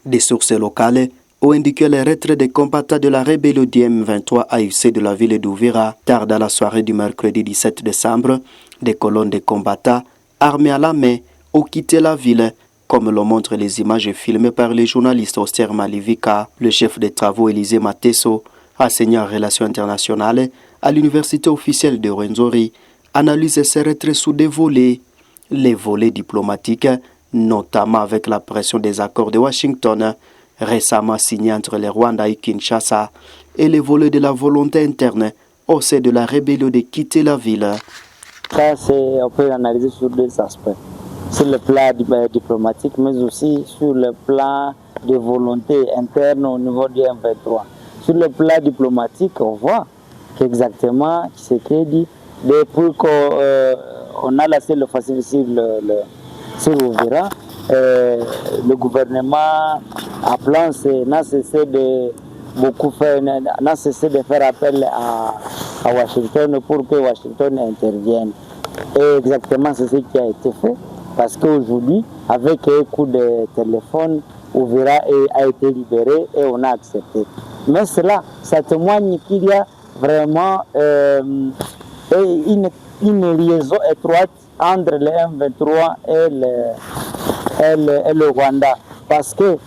Des sources locales ont indiqué le retrait des combattants de la rébellion du M23 AFC de la ville d'Uvira. Tard dans la soirée du mercredi 17 décembre, des colonnes de combattants armés à la main ont quitté la ville, comme le montrent les images filmées par les journalistes Oster Malivika. Le chef des travaux Élisée Mateso, enseignant en relations internationales à l'université officielle de Rwenzori, analyse ces retraits sous des volets. Les volets diplomatiques, notamment avec la pression des accords de Washington, récemment signés entre les Rwanda et Kinshasa, et les volets de la volonté interne au sein de la rébellion de quitter la ville. Ça, on peut l'analyser sur deux aspects. Sur le plan diplomatique, mais aussi sur le plan de volonté interne au niveau du M23. Sur le plan diplomatique, on voit qu'exactement ce qui dit, depuis qu'on a laissé le facile sur Uvira, le gouvernement n'a cessé de faire appel à Washington pour que Washington intervienne. Et exactement c'est ce qui a été fait, parce qu'aujourd'hui, avec un coup de téléphone, Uvira a été libéré et on a accepté. Mais cela, ça témoigne qu'il y a vraiment une liaison étroite entre le M23 et le Rwanda. Parce que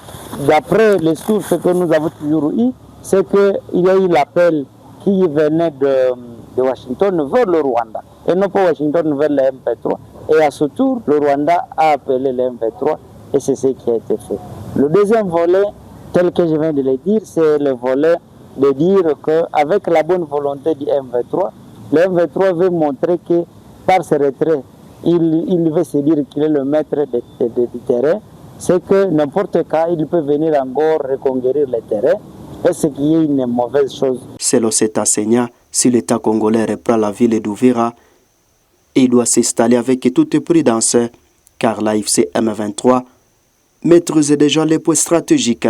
d'après les sources que nous avons toujours eues, c'est qu'il y a eu l'appel qui venait de Washington vers le Rwanda, et non pas Washington vers le M23. Et à ce tour, le Rwanda a appelé le M23, et c'est ce qui a été fait. Le deuxième volet, tel que je viens de le dire, c'est le volet de dire qu'avec la bonne volonté du M23, le M23 veut montrer que par ce retrait, il veut se dire qu'il est le maître du terrain. C'est que n'importe quand, il peut venir encore reconquérir le terrain, et ce qui est une mauvaise chose. Selon cet enseignant, si l'État congolais reprend la ville d'Uvira, il doit s'installer avec toute prudence, car l'AFC M23 maîtrise déjà les points stratégiques.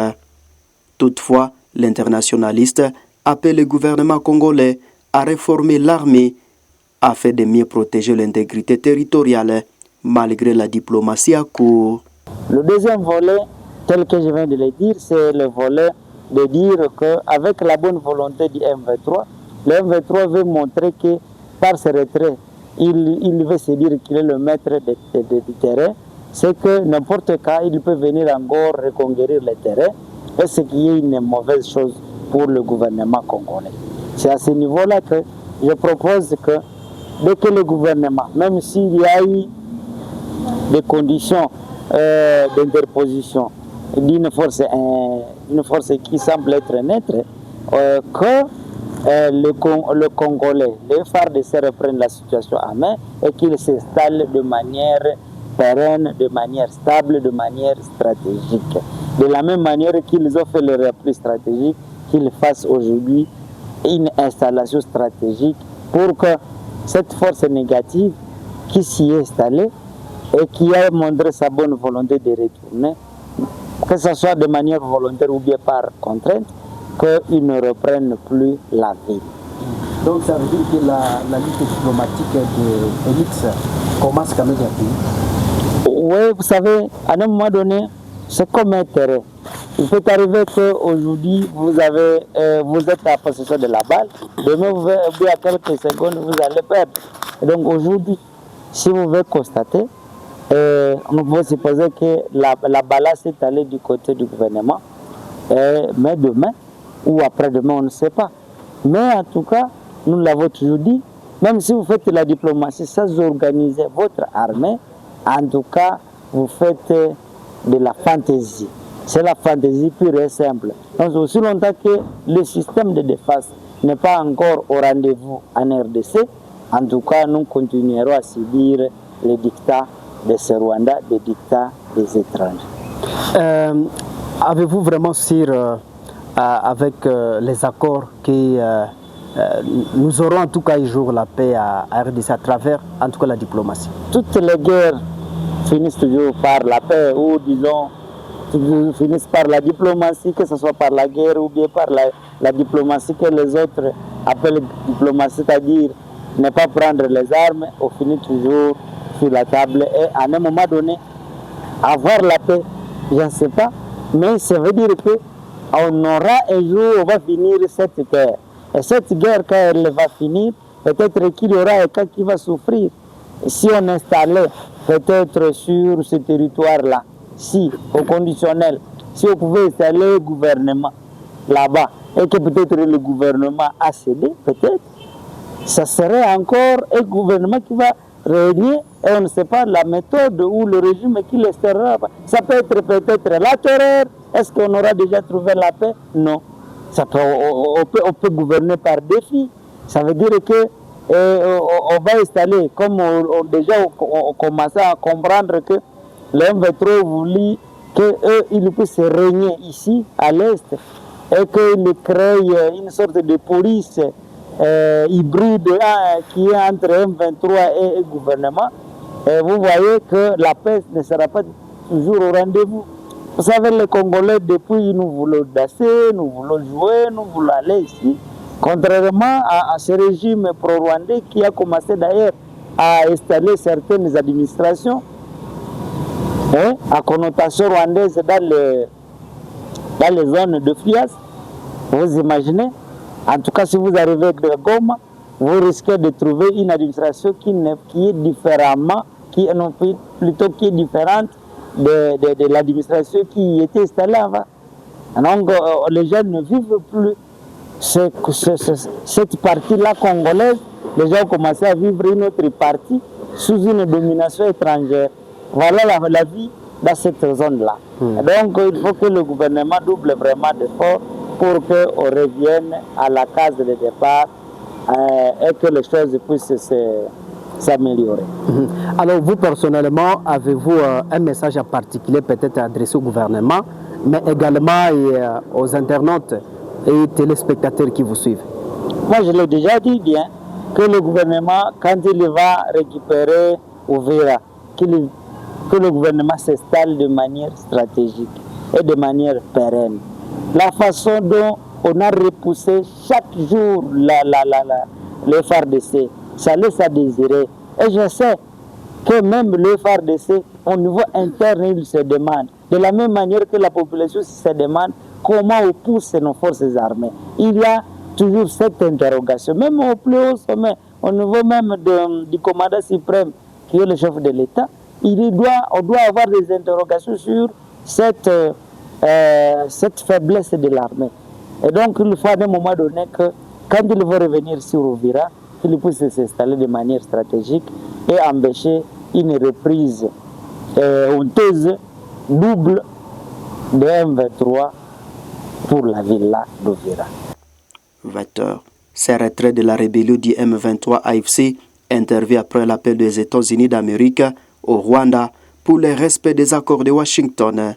Toutefois, l'internationaliste appelle le gouvernement congolais à réformer l'armée afin de mieux protéger l'intégrité territoriale, malgré la diplomatie à court. Le deuxième volet, tel que je viens de le dire, c'est le volet de dire qu'avec la bonne volonté du M23, le M23 veut montrer que par ce retrait, il veut se dire qu'il est le maître du terrain. C'est que n'importe quand, il peut venir encore reconquérir le terrain, et ce qui est une mauvaise chose pour le gouvernement congolais. C'est à ce niveau-là que je propose que dès que le gouvernement, même s'il y a eu des conditions d'interposition d'une force qui semble être neutre, que le Congolais, les FARDC reprennent la situation à main et qu'ils s'installent de manière pérenne, de manière stable, de manière stratégique. De la même manière qu'ils ont fait le repli stratégique, qu'ils fassent aujourd'hui une installation stratégique pour que cette force négative qui s'y est installée et qui a montré sa bonne volonté de retourner, que ce soit de manière volontaire ou bien par contrainte, qu'ils ne reprennent plus la ville. Donc ça veut dire que la lutte diplomatique de Félix commence quand même à payer. Oui, vous savez, à un moment donné, c'est comme un terrain. Il peut arriver qu'aujourd'hui, vous êtes à possession de la balle, demain, vous à quelques secondes, vous allez perdre. Et donc aujourd'hui, si vous voulez constater, on peut supposer que la balle s'est allée du côté du gouvernement, mais demain ou après-demain, on ne sait pas. Mais en tout cas, nous l'avons toujours dit, même si vous faites la diplomatie sans organiser votre armée, en tout cas, vous faites de la fantaisie. C'est la fantaisie pure et simple. Donc, aussi longtemps que le système de défense n'est pas encore au rendez-vous en RDC, en tout cas, nous continuerons à subir les dictats de ce Rwanda, les dictats des étrangers. Avez-vous vraiment sûr, avec les accords que nous aurons en tout cas un jour la paix à RDC à travers en tout cas la diplomatie? Toutes les guerres finissent toujours par la paix, ou disons, finissent par la diplomatie, que ce soit par la guerre ou bien par la diplomatie que les autres appellent diplomatie, c'est-à-dire ne pas prendre les armes, on finit toujours sur la table et à un moment donné, avoir la paix, je ne sais pas, Mais ça veut dire qu'on aura un jour, on va finir cette guerre. Et cette guerre, quand elle va finir, peut-être qu'il y aura un cas qui va souffrir. Si on installait peut-être sur ce territoire-là, si, au conditionnel, si on pouvait installer un gouvernement là-bas, et que peut-être le gouvernement a cédé, peut-être, ça serait encore un gouvernement qui va régner, et on ne sait pas la méthode ou le régime qui l'instaurera. Ça peut être peut-être la terreur. Est-ce qu'on aura déjà trouvé la paix? Non. On peut gouverner par défi. Ça veut dire que on va installer, comme on commençait à comprendre que les M23 voulaient qu'ils puissent régner ici, à l'Est, et qu'ils créent une sorte de police hybride qui est entre M23 et gouvernement. Et vous voyez que la paix ne sera pas toujours au rendez-vous. Vous savez, les Congolais, depuis, nous voulons danser, nous voulons jouer, nous voulons aller ici. Contrairement à ce régime pro-rwandais qui a commencé d'ailleurs à installer certaines administrations à connotation rwandaise dans les zones de FIAS. Vous imaginez? En tout cas, si vous arrivez de Goma, vous risquez de trouver une administration qui est différente de l'administration qui était installée avant. Donc, les gens ne vivent plus cette partie-là congolaise. Les gens ont commencé à vivre une autre partie sous une domination étrangère. Voilà la vie dans cette zone-là. Donc, il faut que le gouvernement double vraiment d'efforts pour qu'on revienne à la case de départ et que les choses puissent s'améliorer. Alors vous personnellement, avez-vous un message en particulier peut-être adressé au gouvernement, mais également aux internautes et téléspectateurs qui vous suivent? Moi je l'ai déjà dit bien, que le gouvernement, quand il va récupérer Uvira, que le gouvernement s'installe de manière stratégique et de manière pérenne. La façon dont on a repoussé chaque jour le FARDC, ça laisse à désirer. Et je sais que même le FARDC, au niveau interne, il se demande, de la même manière que la population se demande comment on pousse nos forces armées. Il y a toujours cette interrogation, même au plus haut sommet, au niveau même du commandant suprême, qui est le chef de l'État, on doit avoir des interrogations sur cette faiblesse de l'armée. Et donc, il faut à un moment donné que, quand il va revenir sur Uvira, qu'il puisse s'installer de manière stratégique et empêcher une reprise honteuse, double de M23 pour la ville d'Uvira. 20h. Ces retraits de la rébellion du M23 AFC intervient après l'appel des États-Unis d'Amérique au Rwanda pour le respect des accords de Washington.